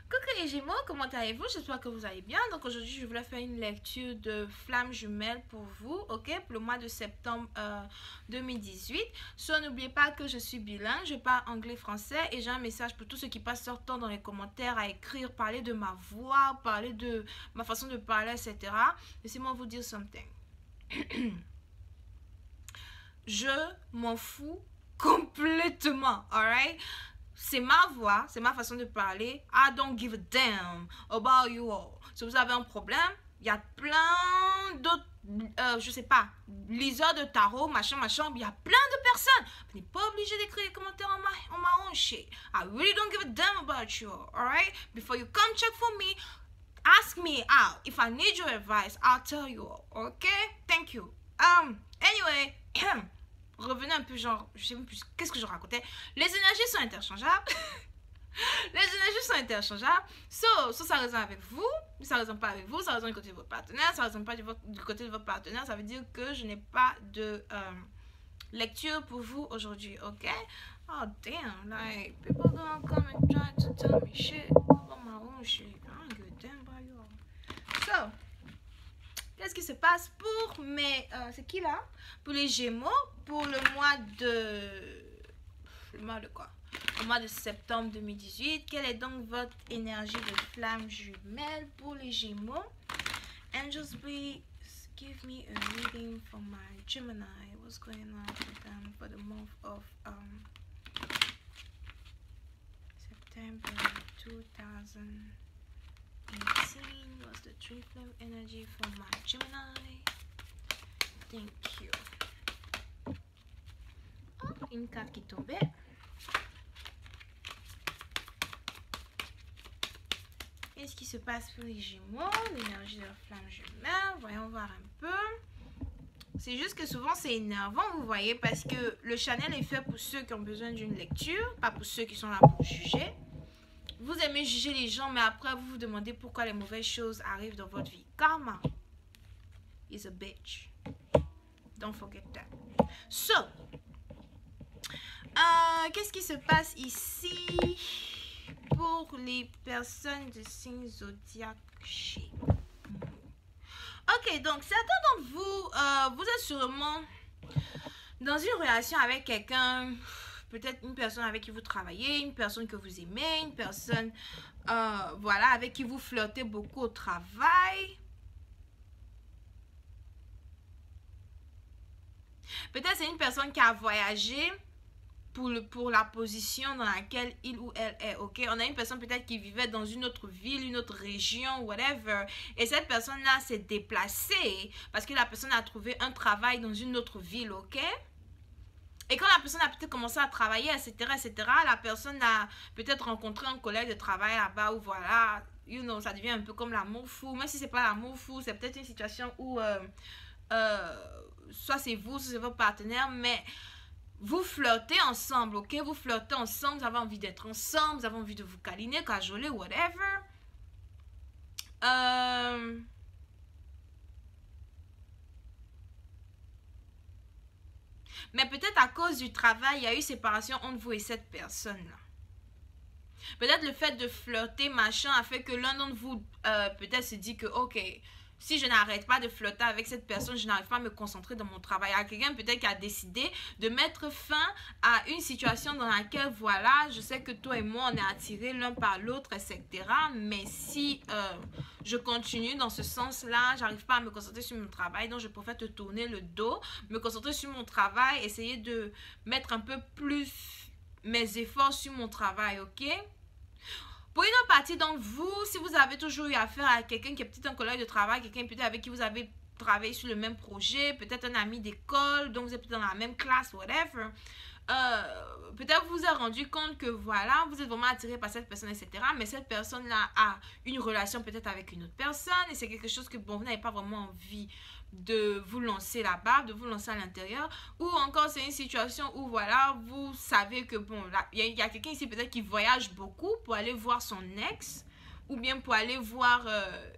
Coucou les Gémeaux, comment allez-vous? J'espère que vous allez bien. Donc aujourd'hui, je voulais faire une lecture de Flammes jumelles pour vous, ok? Pour le mois de septembre 2018. Soit n'oubliez pas que je suis bilingue, je parle anglais-français et j'ai un message pour tous ceux qui passent leur temps dans les commentaires à écrire, parler de ma voix, parler de ma façon de parler, etc. Laissez-moi vous dire something. Je m'en fous complètement, alright? C'est ma voix, c'est ma façon de parler. I don't give a damn about you all. Si vous avez un problème, il y a plein d'autres, je sais pas, liseurs de tarot, machin, il y a plein de personnes. Vous n'êtes pas obligé d'écrire les commentaires on my own shit. I really don't give a damn about you all, alright? Before you come check for me, ask me out. If I need your advice, I'll tell you all, okay? Thank you. Anyway, revenez un peu genre, je sais même plus qu'est-ce que je racontais. Les énergies sont interchangeables. Les énergies sont interchangeables. So, ça résonne avec vous, ça résonne pas avec vous, ça résonne du côté de votre partenaire, ça résonne pas du côté de votre partenaire. Ça veut dire que je n'ai pas de lecture pour vous aujourd'hui, ok? Oh damn, like people gonna come and try to tell me shit about my own shit. I don't give a damn about you all. So, qu'est-ce qui se passe pour mes... c'est qui là? Pour les Gémeaux, pour le mois de... Le mois de quoi? Le mois de septembre 2018. Quelle est donc votre énergie de flamme jumelle pour les Gémeaux? Angels, please give me a reading for my Gemini. What's going on with them for the month of September 2018? What's the twin flame energy for my Gemini? Thank you. Oh, une carte qui tombait. Qu'est-ce qui se passe pour les Gémeaux? L'énergie de la flamme jumelle. Voyons voir un peu. C'est juste que souvent c'est énervant, vous voyez, parce que le channel est fait pour ceux qui ont besoin d'une lecture, pas pour ceux qui sont là pour juger. Vous aimez juger les gens, mais après vous vous demandez pourquoi les mauvaises choses arrivent dans votre vie. Karma is a bitch. Don't forget that. So, qu'est-ce qui se passe ici pour les personnes de signe zodiaque chez vous? Ok, donc certains d'entre vous, vous êtes sûrement dans une relation avec quelqu'un, peut-être une personne avec qui vous travaillez, une personne que vous aimez, une personne, voilà, avec qui vous flirtez beaucoup au travail. Peut-être c'est une personne qui a voyagé pour la position dans laquelle il ou elle est, ok? On a une personne peut-être qui vivait dans une autre ville, une autre région, whatever. Et cette personne-là s'est déplacée parce que la personne a trouvé un travail dans une autre ville, ok? Et quand la personne a peut-être commencé à travailler, etc., la personne a peut-être rencontré un collègue de travail là-bas où voilà, you know, ça devient un peu comme l'amour fou. Même si c'est pas l'amour fou, c'est peut-être une situation où soit c'est vous, soit c'est votre partenaire, mais vous flirtez ensemble, ok? Vous flirtez ensemble, vous avez envie d'être ensemble, vous avez envie de vous câliner, cajoler, whatever. Mais peut-être à cause du travail, il y a eu séparation entre vous et cette personne-là. Peut-être le fait de flirter, machin, a fait que l'un d'entre vous, peut-être se dit que, ok, si je n'arrête pas de flirter avec cette personne, je n'arrive pas à me concentrer dans mon travail. Il y a quelqu'un peut-être qui a décidé de mettre fin à une situation dans laquelle, voilà, je sais que toi et moi, on est attirés l'un par l'autre, etc. Mais si je continue dans ce sens-là, j'arrive pas à me concentrer sur mon travail, donc je préfère te tourner le dos, me concentrer sur mon travail, essayer de mettre un peu plus mes efforts sur mon travail, ok? Pour une autre partie d'entre vous, si vous avez toujours eu affaire à quelqu'un qui est peut-être un collègue de travail, quelqu'un peut-être avec qui vous avez travaillé sur le même projet, peut-être un ami d'école, donc vous êtes peut-être dans la même classe, whatever, peut-être vous vous êtes rendu compte que voilà, vous êtes vraiment attiré par cette personne, etc. Mais cette personne-là a une relation peut-être avec une autre personne et c'est quelque chose que, bon, vous n'avez pas vraiment envie de vous lancer là-bas, de vous lancer à l'intérieur, ou encore c'est une situation où voilà, vous savez que bon, il y a quelqu'un ici peut-être qui voyage beaucoup pour aller voir son ex, ou bien pour aller voir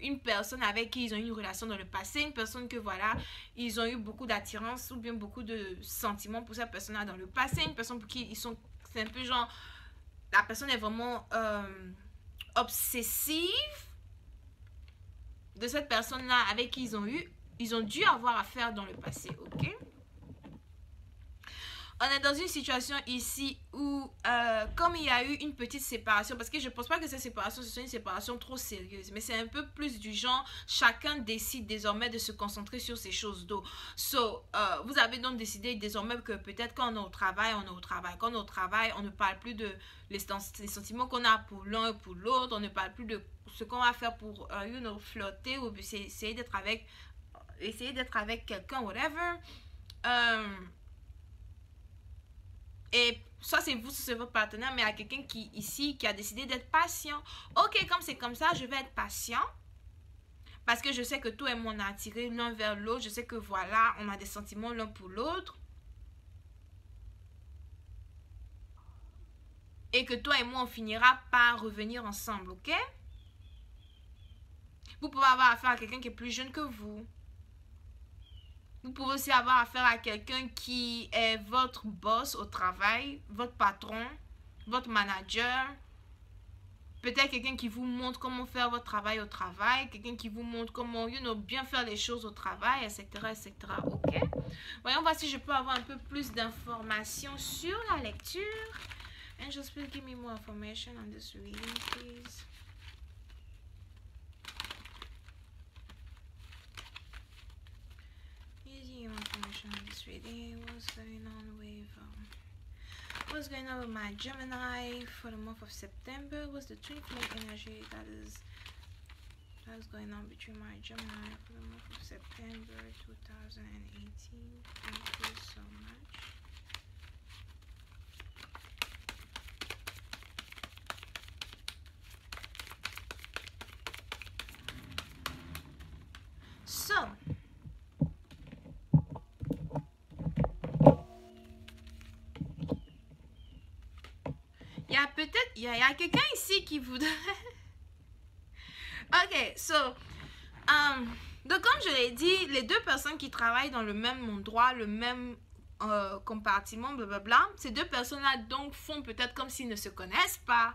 une personne avec qui ils ont eu une relation dans le passé, une personne que voilà, ils ont eu beaucoup d'attirance ou bien beaucoup de sentiments pour cette personne-là dans le passé, une personne pour qui ils sont, c'est un peu genre, la personne est vraiment obsessive de cette personne-là avec qui ils ont dû avoir affaire dans le passé, ok? On est dans une situation ici où, comme il y a eu une petite séparation, parce que je ne pense pas que cette séparation, ce soit une séparation trop sérieuse, mais c'est un peu plus du genre, chacun décide désormais de se concentrer sur ces choses d'eau. Vous avez donc décidé désormais que peut-être quand on est au travail, on est au travail. Quand on est au travail, on ne parle plus de les sentiments qu'on a pour l'un et pour l'autre, on ne parle plus de ce qu'on va faire pour, flotter ou essayer d'être avec quelqu'un, whatever. Et soit c'est vous, soit c'est votre partenaire, mais il y a quelqu'un qui a décidé d'être patient. Ok, comme c'est comme ça, je vais être patient. Parce que je sais que toi et moi, on a attiré l'un vers l'autre. Je sais que voilà, on a des sentiments l'un pour l'autre. Et que toi et moi, on finira par revenir ensemble, ok? Vous pouvez avoir affaire à quelqu'un qui est plus jeune que vous. Vous pouvez aussi avoir affaire à quelqu'un qui est votre boss au travail, votre patron, votre manager. Peut-être quelqu'un qui vous montre comment faire votre travail au travail, quelqu'un qui vous montre comment bien faire les choses au travail, etc. etc. Ok? Voyons voir si je peux avoir un peu plus d'informations sur la lecture. Angels, please give me more information on this reading, please. Information on this reading. What's going on with my Gemini for the month of September? What's the twin flame energy that's going on between my Gemini for the month of September 2018? Thank you so much. So, il y a quelqu'un ici qui voudrait... Ok, donc comme je l'ai dit, les deux personnes qui travaillent dans le même endroit, le même compartiment, blablabla, ces deux personnes-là donc font peut-être comme s'ils ne se connaissent pas,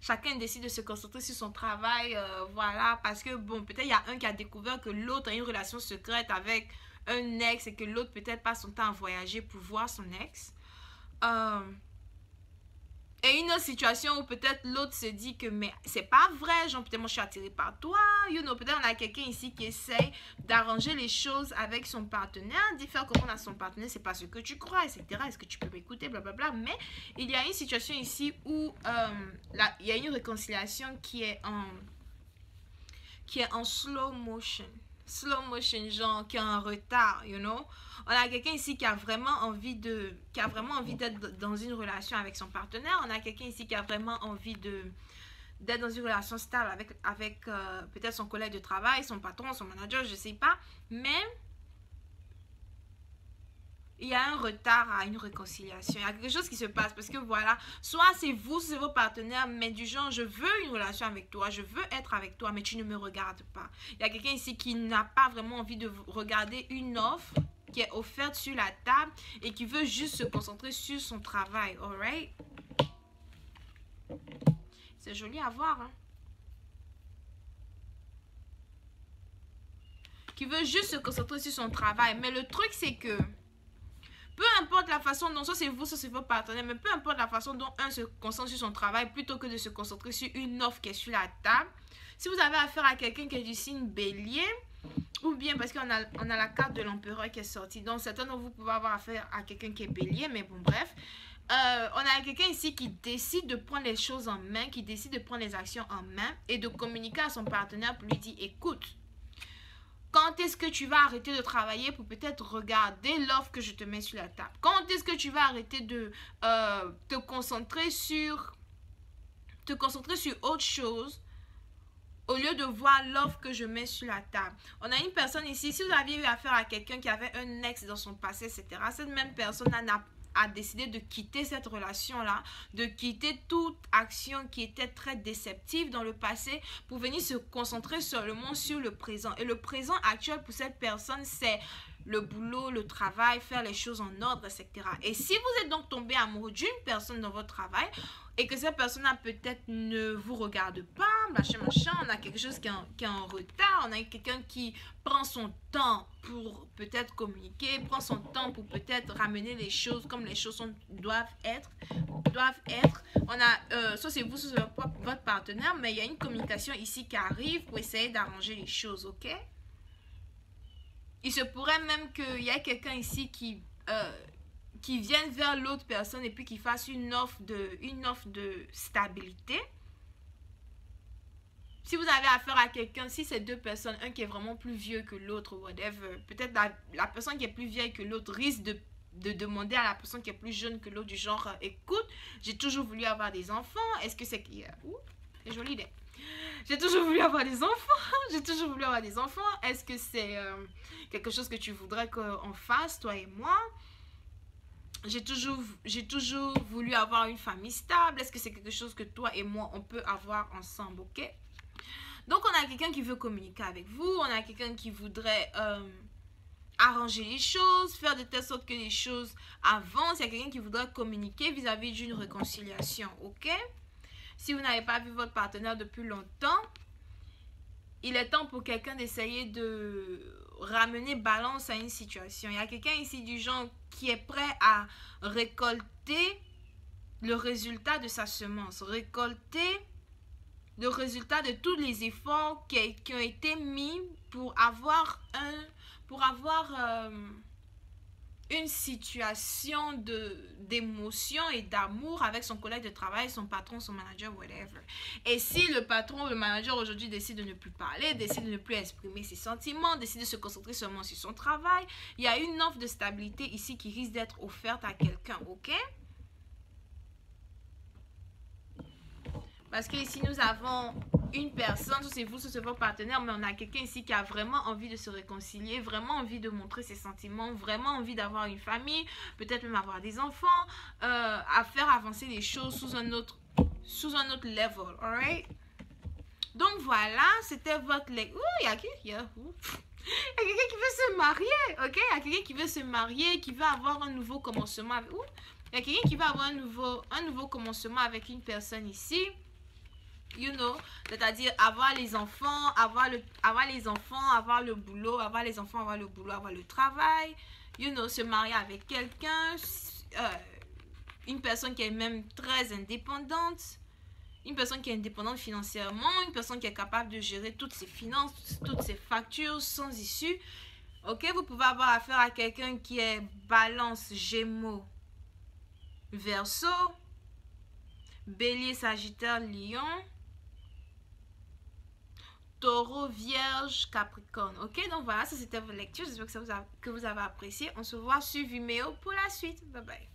chacun décide de se concentrer sur son travail, voilà, parce que bon, peut-être il y a un qui a découvert que l'autre a une relation secrète avec un ex et que l'autre peut-être passe son temps à voyager pour voir son ex. Et une autre situation où peut-être l'autre se dit que mais c'est pas vrai, genre peut-être moi je suis attirée par toi, peut-être on a quelqu'un ici qui essaye d'arranger les choses avec son partenaire, d'y faire comprendre à son partenaire c'est pas ce que tu crois, etc. Est-ce que tu peux m'écouter, blablabla. Mais il y a une situation ici où il y a une réconciliation qui est en slow motion, genre qui est en retard, On a quelqu'un ici qui a vraiment envie d'être dans une relation avec son partenaire. On a quelqu'un ici qui a vraiment envie d'être dans une relation stable avec peut-être son collègue de travail, son patron, son manager, je sais pas. Mais il y a un retard à une réconciliation. Il y a quelque chose qui se passe parce que voilà, soit c'est vous, c'est vos partenaires, mais du genre, je veux une relation avec toi, je veux être avec toi, mais tu ne me regardes pas. Il y a quelqu'un ici qui n'a pas vraiment envie de regarder une offre qui est offerte sur la table et qui veut juste se concentrer sur son travail, alright? C'est joli à voir, hein? Qui veut juste se concentrer sur son travail, mais le truc c'est que peu importe la façon dont, soit c'est vous, soit c'est votre partenaire, mais peu importe la façon dont un se concentre sur son travail plutôt que de se concentrer sur une offre qui est sur la table. Si vous avez affaire à quelqu'un qui est du signe bélier, ou bien parce qu'on a la carte de l'empereur qui est sortie, donc certains d'entre vous pouvez avoir affaire à quelqu'un qui est bélier, mais bon bref. On a quelqu'un ici qui décide de prendre les choses en main, qui décide de prendre les actions en main et de communiquer à son partenaire pour lui dire, écoute, quand est-ce que tu vas arrêter de travailler pour peut-être regarder l'offre que je te mets sur la table? Quand est-ce que tu vas arrêter de te concentrer sur autre chose au lieu de voir l'offre que je mets sur la table? On a une personne ici, si vous aviez eu affaire à quelqu'un qui avait un ex dans son passé, etc., cette même personne a décidé de quitter cette relation-là, de quitter toute action qui était très déceptive dans le passé pour venir se concentrer seulement sur le présent. Et le présent actuel pour cette personne, c'est le boulot, le travail, faire les choses en ordre, etc. Et si vous êtes donc tombé amoureux d'une personne dans votre travail et que cette personne-là peut-être ne vous regarde pas, machin, on a quelque chose qui est en retard, on a quelqu'un qui prend son temps pour peut-être communiquer, prend son temps pour peut-être ramener les choses comme les choses doivent être. On a, ça c'est vous, c'est votre partenaire, mais il y a une communication ici qui arrive pour essayer d'arranger les choses, ok? Il se pourrait même qu'il y ait quelqu'un ici qui vienne vers l'autre personne et puis qui fasse une offre de stabilité. Si vous avez affaire à quelqu'un, si c'est deux personnes, un qui est vraiment plus vieux que l'autre, whatever, peut-être la personne qui est plus vieille que l'autre risque de demander à la personne qui est plus jeune que l'autre du genre, écoute, j'ai toujours voulu avoir des enfants, est-ce que c'est... c'est joli idée. J'ai toujours voulu avoir des enfants, est-ce que c'est quelque chose que tu voudrais qu'on fasse, toi et moi? J'ai toujours voulu avoir une famille stable, est-ce que c'est quelque chose que toi et moi, on peut avoir ensemble, ok? Donc, on a quelqu'un qui veut communiquer avec vous, on a quelqu'un qui voudrait arranger les choses, faire de telle sorte que les choses avancent, il y a quelqu'un qui voudrait communiquer vis-à-vis d'une réconciliation, ok? Si vous n'avez pas vu votre partenaire depuis longtemps, il est temps pour quelqu'un d'essayer de ramener balance à une situation. Il y a quelqu'un ici du genre qui est prêt à récolter le résultat de sa semence, récolter le résultat de tous les efforts qui ont été mis pour avoir une situation d'émotion et d'amour avec son collègue de travail, son patron, son manager, whatever. Et si le patron ou le manager aujourd'hui décide de ne plus parler, décide de ne plus exprimer ses sentiments, décide de se concentrer seulement sur son travail, il y a une offre de stabilité ici qui risque d'être offerte à quelqu'un, ok? Parce que ici, nous avons une personne, c'est vous, c'est votre partenaire, mais on a quelqu'un ici qui a vraiment envie de se réconcilier, vraiment envie de montrer ses sentiments, vraiment envie d'avoir une famille, peut-être même avoir des enfants, à faire avancer les choses sous un autre level, alright? Donc voilà, c'était votre... Ouh, il y a qui? Il y a quelqu'un qui veut se marier, ok? Il y a quelqu'un qui veut se marier, qui veut avoir un nouveau commencement. Il y a quelqu'un qui veut avoir un nouveau commencement avec une personne ici. You know, c'est-à-dire avoir les enfants, avoir le boulot, avoir les enfants, avoir le boulot, avoir le travail. You know, se marier avec quelqu'un, une personne qui est même très indépendante, une personne qui est indépendante financièrement, une personne qui est capable de gérer toutes ses finances, toutes ses factures sans issue. Ok, vous pouvez avoir affaire à quelqu'un qui est Balance, Gémeaux, Verseau, Bélier, Sagittaire, Lion, Taureau, Vierge, Capricorne. Ok, donc voilà, ça c'était vos lectures. J'espère que vous avez apprécié. On se voit sur Vimeo pour la suite. Bye bye.